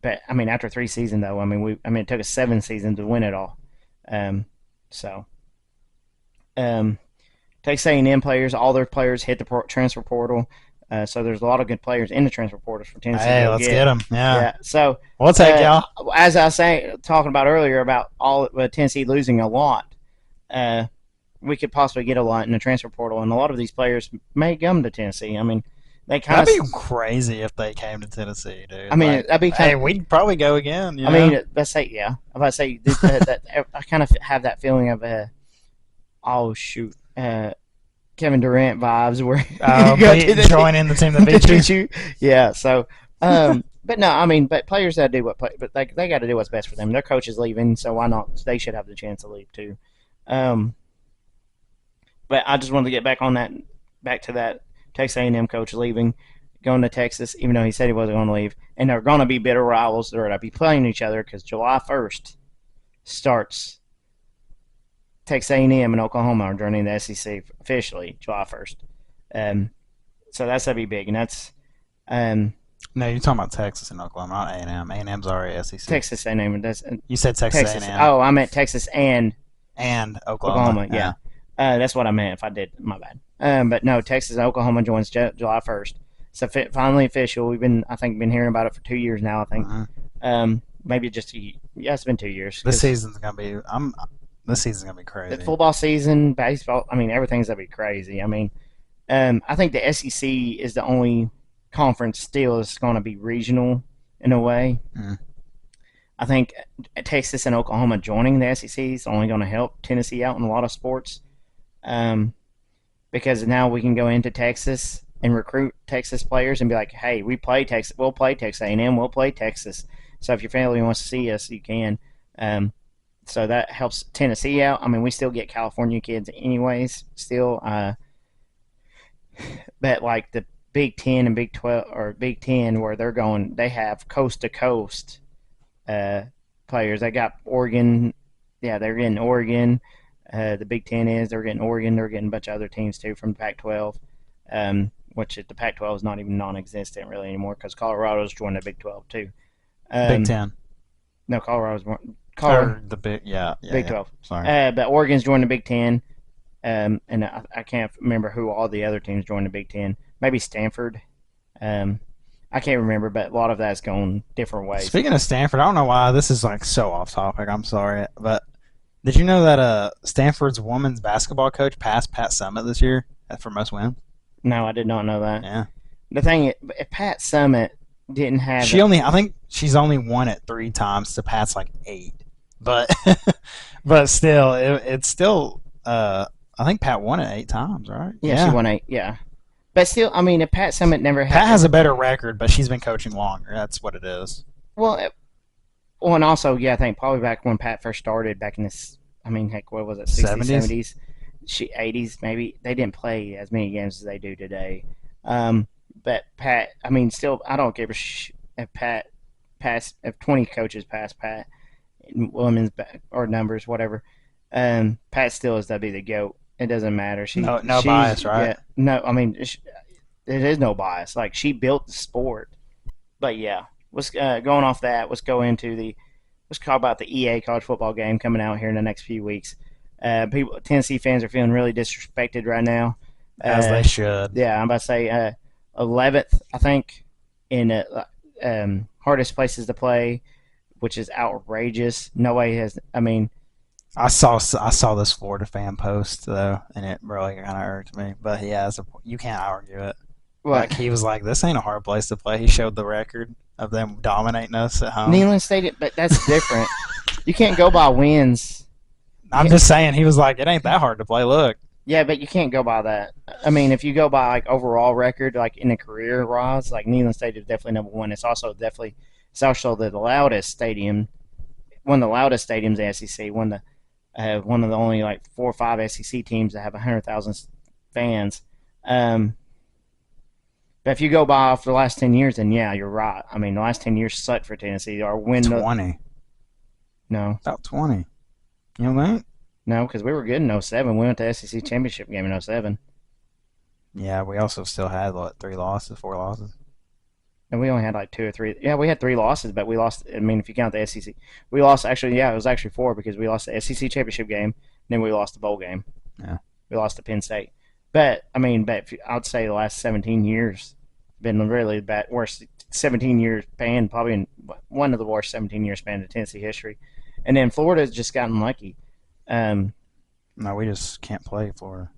But I mean, after 3 seasons, though, I mean, it took us 7 seasons to win it all. Texas A&M players, all their players hit the transfer portal. So there's a lot of good players in the transfer portal for Tennessee. Hey, let's get them. Yeah. So we'll take y'all. As I was talking about earlier about Tennessee losing a lot, we could possibly get a lot in the transfer portal, and a lot of these players may come to Tennessee. I mean, that'd be crazy if they came to Tennessee, dude. I mean, that'd be kind of. We'd probably go again. You know? I mean, let's say, yeah. I'm about to say that I kind of have that feeling of oh shoot, Kevin Durant vibes where joining the team that beat you. Yeah. So, but no, I mean, but players that do but they got to do what's best for them. Their coach is leaving, so why not? They should have the chance to leave too. But I just wanted to get back to that Texas A&M coach leaving, going to Texas, even though he said he wasn't going to leave. And they're going to be bitter rivals. They're going to be playing each other because July 1st starts. Texas A&M and Oklahoma are joining the SEC officially July 1st. So that's going to be big. And that's no, you're talking about Texas and Oklahoma, not A&M. A&M's already SEC. Texas A&M. You said Texas A&M. Oh, I meant Texas and Oklahoma. Yeah. That's what I meant. If I did, my bad. But no, Texas and Oklahoma joins July 1st. So finally official. We've been hearing about it for 2 years now. I think maybe just it's been 2 years. This season's gonna be crazy. The football season, baseball. I mean, everything's gonna be crazy. I mean, I think the SEC is the only conference still that's going to be regional in a way. I think Texas and Oklahoma joining the SEC is only going to help Tennessee out in a lot of sports. Because now we can go into Texas and recruit Texas players and be like, hey, we'll play Texas A&M, we'll play Texas. So if your family wants to see us, you can. So that helps Tennessee out. I mean, we still get California kids anyways, still. But like the Big 10 and Big 12 or Big 10 where they're going, they have coast to coast players. They got Oregon. Yeah, they're getting Oregon. The Big 10 they're getting Oregon. They're getting a bunch of other teams too from the Pac-12, which the Pac-12 is not even non-existent really anymore because Colorado's joined the Big 12 too. Big 10. No, Colorado's Big 12. Sorry. But Oregon's joined the Big 10, and I can't remember who all the other teams joined the Big 10. Maybe Stanford. I can't remember, but a lot of that's going different ways. Speaking of Stanford, I don't know why this is like so off topic. I'm sorry, but did you know that Stanford's women's basketball coach passed Pat Summitt this year for most wins? No, I did not know that. Yeah. The thing, if Pat Summitt didn't have, I think she's only won it 3 times to Pat's like 8, but still, it's still. I think Pat won it 8 times, right? Yeah, she won 8. Yeah. But still, I mean, if Pat Summitt never had... Pat has a better record, but she's been coaching longer. That's what it is. Well, and also, yeah, I think probably back when Pat first started, back in this, I mean, heck, what was it, 60s, 70s? 80s, maybe. They didn't play as many games as they do today. But Pat, I mean, still, I don't give a if 20 coaches pass Pat in women's or numbers, whatever, Pat still is to be the GOAT. It doesn't matter. No bias, right? Yeah, no, I mean, there is no bias. Like, she built the sport. But, yeah, let's going off that, let's talk about the EA college football game coming out here in the next few weeks. Tennessee fans are feeling really disrespected right now. As they should. Yeah, I'm about to say 11th, I think. in hardest places to play, which is outrageous. Nobody has. I mean, I saw this Florida fan post though, and it really kind of irked me. But yeah, you can't argue it. what Like he was like, "This ain't a hard place to play." He showed the record of them dominating us at home. Neyland Stadium, but that's different. You can't go by wins. I'm just saying, he was like, "It ain't that hard to play." Look. Yeah, but you can't go by that. I mean, if you go by like overall record, like in a career wise, like Neyland Stadium is definitely number one. It's also the loudest stadium, one of the loudest stadiums in the SEC. One of the only like 4 or 5 SEC teams that have 100,000 fans. But if you go by off the last 10 years, then yeah, you're right. I mean, the last 10 years sucked for Tennessee. Our win 20. No. About 20. You know what? No, because we were good in 07. We went to the SEC Championship game in 07. Yeah, we also still had, 4 losses. And we only had like 2 or 3. Yeah, we had 3 losses, but we lost. I mean, if you count the SEC, we lost. Actually, yeah, it was actually 4 because we lost the SEC Championship game, and then we lost the bowl game. Yeah. We lost to Penn State. But, I mean, I'd say the last 17 years been really bad, worst 17 years span, probably one of the worst 17 year span in Tennessee history. And then Florida's just gotten lucky. No, we just can't play Florida.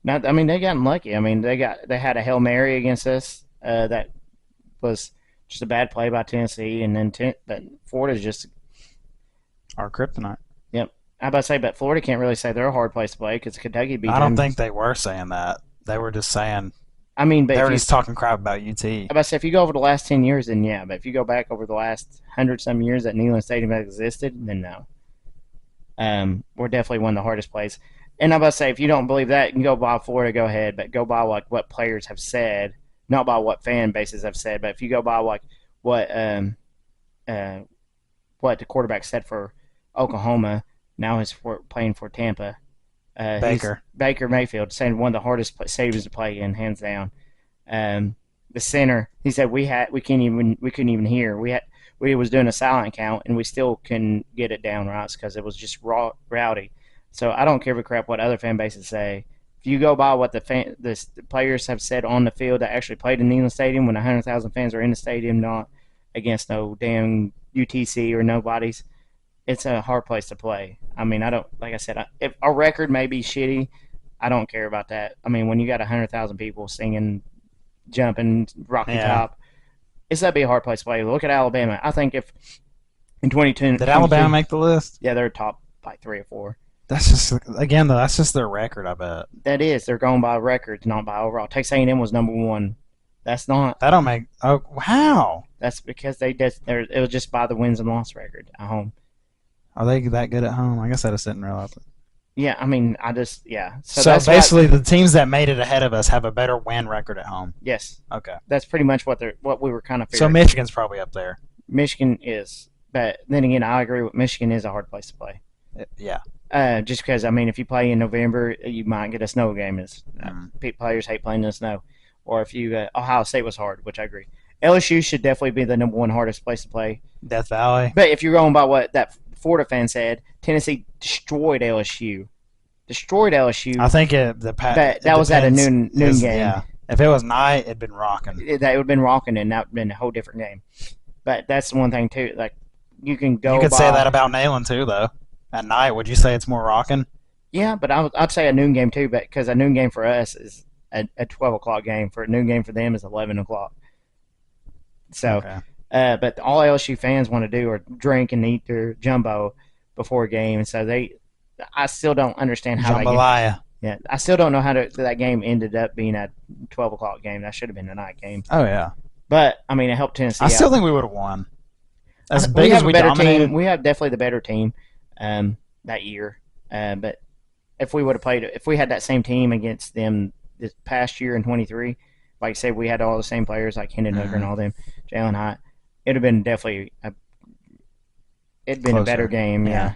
I mean, they gotten lucky. I mean, they had a Hail Mary against us that was just a bad play by Tennessee, and then but Florida's just our kryptonite. Yep. I about to say, but Florida can't really say they're a hard place to play because Kentucky beat them. I don't think they were saying that. They were just saying. I mean, but they were just talking crap about UT. I about to say, if you go over the last 10 years, then yeah. But if you go back over the last 100-some years that Neyland Stadium has existed, then no. We're definitely one of the hardest plays. And I'm about to say, if you don't believe that, you can go by Florida, go ahead. But go by like what players have said, not by what fan bases have said. But if you go by like what the quarterback said for Oklahoma, now he's playing for Tampa. Baker Mayfield, saying one of the hardest stadiums to play in, hands down. The center, he said we couldn't even hear. We was doing a silent count and we still couldn't get it down right because it was just rowdy. So I don't care a crap what other fan bases say. If you go by what the players have said on the field that actually played in Neyland Stadium when 100,000 fans are in the stadium, not against no damn UTC or nobody's, it's a hard place to play. I mean, I don't, like I said, if our record may be shitty, I don't care about that. I mean, when you got 100,000 people singing, jumping, Rocky Top, it's going to be a hard place to play. Look at Alabama. I think if in 2010, did Alabama make the list? Yeah, they're top like 3 or 4. That's just, again, though, that's just their record, I bet. That is. They're going by records, not by overall. Texas A&M was number 1. That's not. That don't make, oh, how? That's because it was just by the wins and loss record at home. Are they that good at home? I guess I just didn't realize it. Yeah, I mean, yeah. So basically, the teams that made it ahead of us have a better win record at home. Yes. Okay. That's pretty much what we were kind of figuring. So Michigan's probably up there. Michigan is, but then again, I agree with Michigan is a hard place to play. Yeah. Just because, I mean, if you play in November, you might get a snow game. Players hate playing in the snow. Or if you Ohio State was hard, which I agree. LSU should definitely be the number 1 hardest place to play. Death Valley. But if you're going by what that Florida fan said, Tennessee destroyed LSU. I think that was at a noon game. Yeah. If it was night, it'd been rocking. That would have been rocking, and that would have been a whole different game. But that's the one thing too. Like you could say that about Neyland too, though. At night, would you say it's more rocking? Yeah, but I'd say a noon game too, but because a noon game for us is a 12 o'clock game. For a noon game for them is 11 o'clock. So, okay. But all LSU fans want to do are drink and eat their jumbo before a game, and so I still don't understand how jambalaya. I still don't know how that game ended up being a 12 o'clock game. That should have been a night game. Oh yeah. But I mean, it helped Tennessee. I still think we would have won. As big we have as we a better dominated, team. We have definitely the better team that year. But if we would have played, if we had that same team against them this past year in 23, like I said, we had all the same players like Hendon Hooker and all them, Jalen Hyatt, it'd have been definitely a better game. Yeah.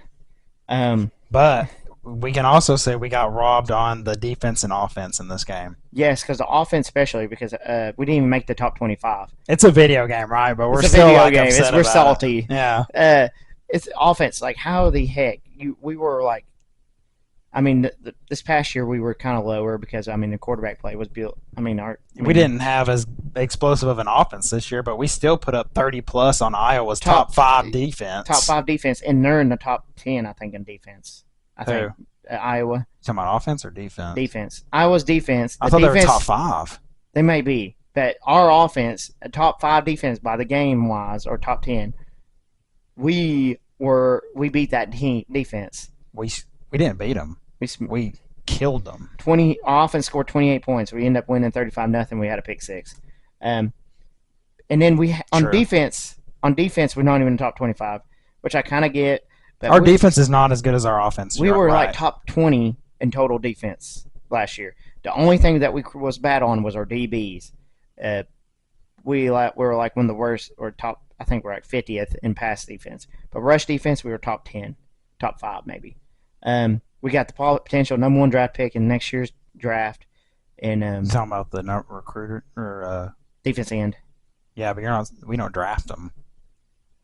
But we can also say we got robbed on the defense and offense in this game. Yes, because the offense, especially because we didn't even make the top 25. It's a video game, right? But we're still we're salty. Yeah. It's offense. Like, how the heck we were like. I mean, this past year we were kind of lower because I mean the quarterback play was built. We didn't have as explosive of an offense this year, but we still put up 30-plus on Iowa's top 5 defense. Top 5 defense, and they're in the top 10, I think, in defense. I think Iowa. You talking about offense or defense? Defense. Iowa's defense. I thought they were top 5. They may be, but our offense, top 5 defense by the game wise, or top 10, we beat that defense. We didn't beat them. We killed them. Our offense scored 28 points. We ended up winning 35-0. We had a pick 6. And then on defense, we're not even in the top 25, which I kind of get. But our defense is not as good as our offense. We were like top 20 in total defense last year. The only thing that we was bad on was our DBs. We were like one of the worst, or top. I think we're like 50th in pass defense. But rush defense, we were top 10, top 5 maybe. We got the potential number 1 draft pick in next year's draft. And you talking about the recruiter or defense end? Yeah, but we don't draft them.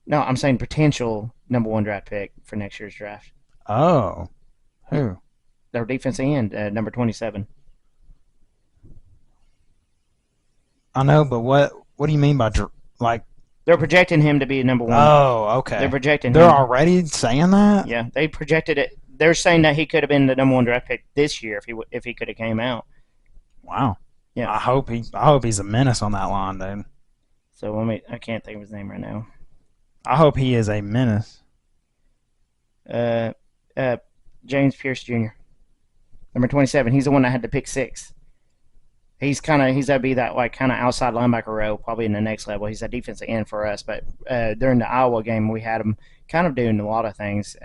No, I'm saying potential number 1 draft pick for next year's draft. Oh, who? Their defense end, number 27. I know, but what do you mean by like? They're projecting him to be number 1. Oh, okay. They're projecting. They're already saying that. Yeah, they projected it. They're saying that he could have been the number 1 draft pick this year if he could have came out. Wow. Yeah. I hope he's a menace on that line, dude. So I can't think of his name right now. I hope he is a menace. James Pierce Jr. Number 27. He's the one that had to pick 6. He's that'd be that like kind of outside linebacker role, probably in the next level. He's a defensive end for us, but during the Iowa game, we had him kind of doing a lot of things,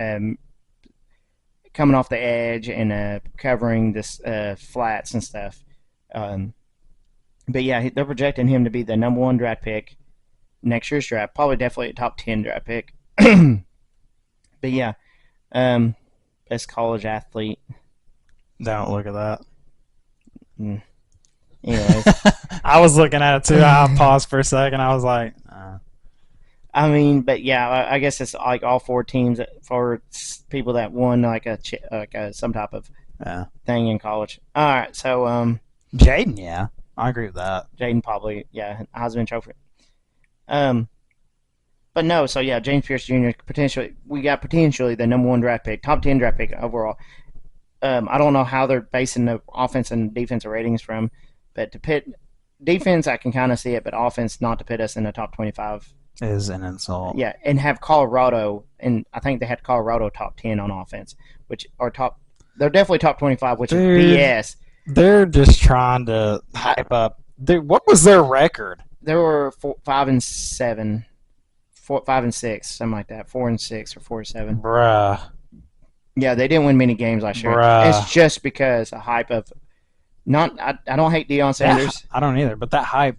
coming off the edge and covering this flats and stuff. But yeah, they're projecting him to be the number 1 draft pick next year's draft, probably definitely a top 10 draft pick. But yeah, best college athlete. Don't look at that. Anyways. I was looking at it too. I paused for a second. I was like, I mean, but yeah, I guess it's like all 4 teams for people that won like some type of thing in college. All right, so Jaden, yeah, I agree with that. Jaden probably, yeah, Heisman Trophy. But no, so yeah, James Pierce Jr. We got potentially the number 1 draft pick, top 10 draft pick overall. I don't know how they're basing the offense and defensive ratings from, but to pit defense, I can kind of see it, but offense not to pit us in the top 25 is an insult. Yeah, and have Colorado, and I think they had Colorado top 10 on offense, which are they're definitely top 25, which is BS. They're just trying to hype up. What was their record? They were 5-7, 5-6, something like that. 4-6 or 4-7. Bruh. Yeah, they didn't win many games last year. Bruh. It's just because a hype of I don't hate Deion Sanders. I don't either, but that hype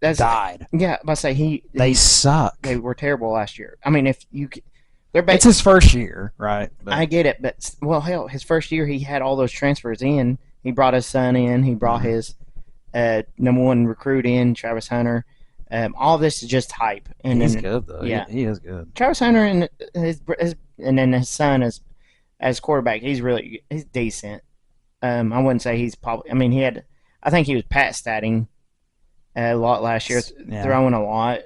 died. Yeah, but I say they suck. They were terrible last year. I mean, it's his first year, right? But I get it, but well, hell, his first year he had all those transfers in. He brought his son in. He brought his number 1 recruit in, Travis Hunter. All this is just hype. And he's good though. Yeah, he is good. Travis Hunter and then his son as quarterback, he's decent. I wouldn't say he's probably. I mean, I think he was statting a lot last year, throwing a lot.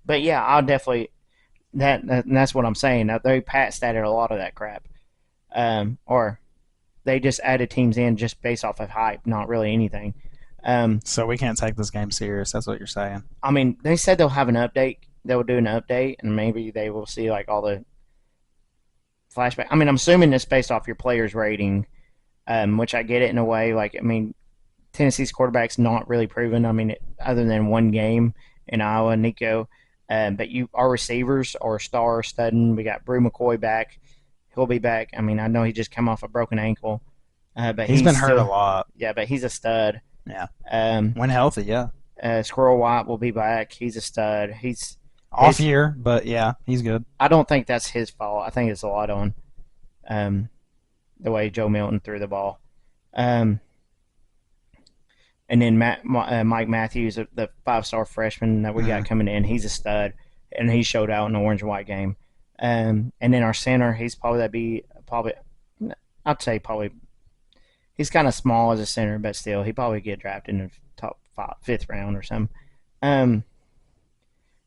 But yeah, I'll definitely that's what I'm saying. They statted a lot of that crap, or they just added teams in just based off of hype, not really anything. So we can't take this game serious. That's what you're saying. I mean, they said they'll have an update. They'll do an update, and maybe they will see like all the flashback. I mean, I'm assuming it's based off your player's rating. Which I get it in a way. Like, I mean, Tennessee's quarterback's not really proven. I mean, other than 1 game in Iowa, Nico. But our receivers are studding. We got Brew McCoy back. He'll be back. I mean, I know he just come off a broken ankle. But he's been hurt a lot. Yeah, but he's a stud. Yeah. When healthy, yeah. Squirrel White will be back. He's a stud. He's off year, but yeah, he's good. I don't think that's his fault. I think it's a lot on the way Joe Milton threw the ball. And then Mike Matthews, the 5-star freshman that we got coming in, he's a stud, and he showed out in the orange and white game. And then our center, he's probably I'd say probably he's kind of small as a center, but still he probably get drafted in the top fifth round or something. And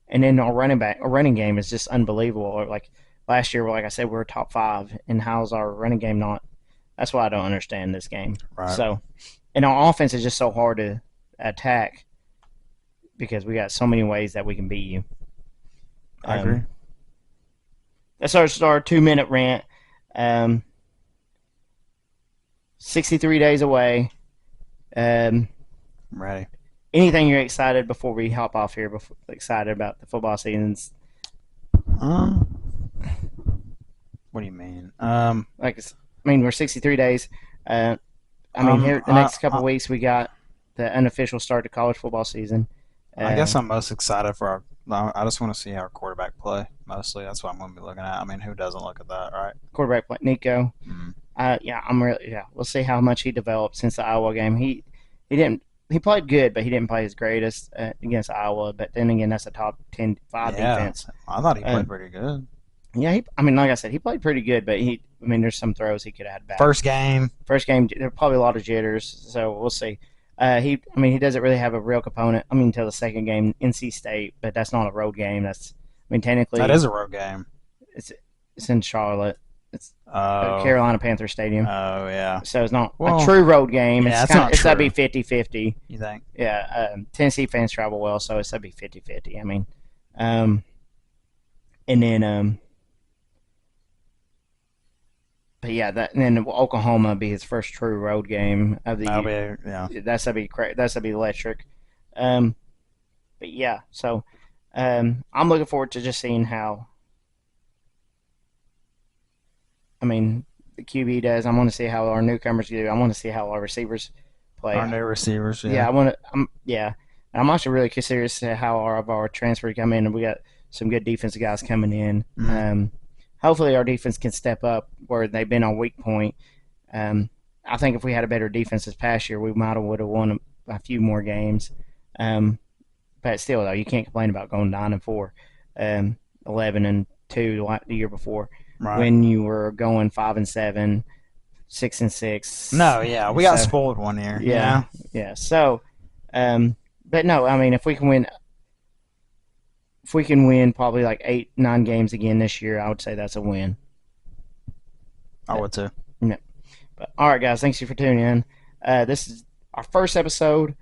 then our running game is just unbelievable. Like last year, like I said, we were top 5, and how's our running game not? That's why I don't understand this game. Right. So, and our offense is just so hard to attack because we got so many ways that we can beat you. I agree. That's our 2-minute rant. 63 days away. Ready. Anything you're excited before we hop off here? Excited about the football seasons? What do you mean? We're 63 days. Here the next couple of weeks we got the unofficial start to college football season. I guess I'm most excited for I just want to see our quarterback play. Mostly, that's what I'm going to be looking at. I mean, who doesn't look at that, right? Quarterback play, Nico. Mm-hmm. We'll see how much he developed since the Iowa game. He played good, but he didn't play his greatest against Iowa. But then again, that's a top 5 defense. I thought he played pretty good. Yeah, like I said, he played pretty good, but there's some throws he could have had back. First game, there are probably a lot of jitters, so we'll see. He doesn't really have a real component. Until the second game, NC State, but that's not a road game. Technically that is a road game. It's in Charlotte. It's Carolina Panther Stadium. Oh yeah. So it's not a true road game. Yeah, it's got to be 50-50. You think? Yeah. Tennessee fans travel well, so it's got to be 50-50. And then but yeah, and then Oklahoma be his first true road game of the year. That's gonna be electric. But yeah, so I'm looking forward to just seeing how. The QB does. I want to see how our newcomers do. I want to see how our receivers play. Our new receivers. Yeah. Yeah, I want to. I'm actually really curious to how our transfers come in, and we got some good defensive guys coming in. Mm-hmm. Hopefully our defense can step up where they've been on weak point. I think if we had a better defense this past year, we would have won a few more games. But still, though, you can't complain about going 9-4, 11-2 the year before, right, when you were going 5-7, 6-6. No, yeah, we got spoiled one year. Yeah, yeah. So, but no, if we can win probably like 8-9 games again this year, I would say that's a win. I would too. Yeah. But all right, guys, thanks you for tuning in. This is our first episode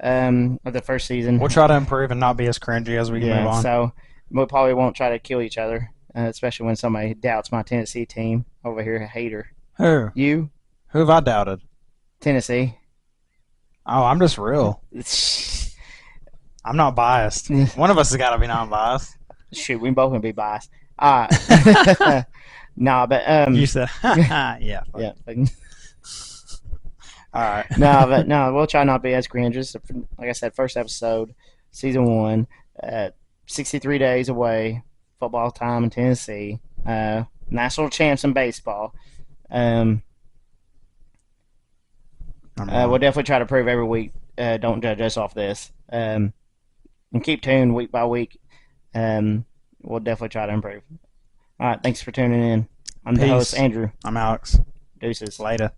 of the first season. We'll try to improve and not be as cringy as we can move on. So we probably won't try to kill each other, especially when somebody doubts my Tennessee team over here. A hater. Who? You? Who have I doubted? Tennessee. Oh, I'm just real. I'm not biased. One of us has got to be non-biased. Shoot, we both can be biased. Nah, but you said, yeah, yeah. All right. No, we'll try not to be as cringes. Like I said, first episode, season 1, 63 days away, football time in Tennessee, national champs in baseball. We'll definitely try to prove every week. Don't judge us off this. And keep tuned week by week. We'll definitely try to improve. All right, thanks for tuning in. I'm the host, Andrew. I'm Alex. Deuces. Later.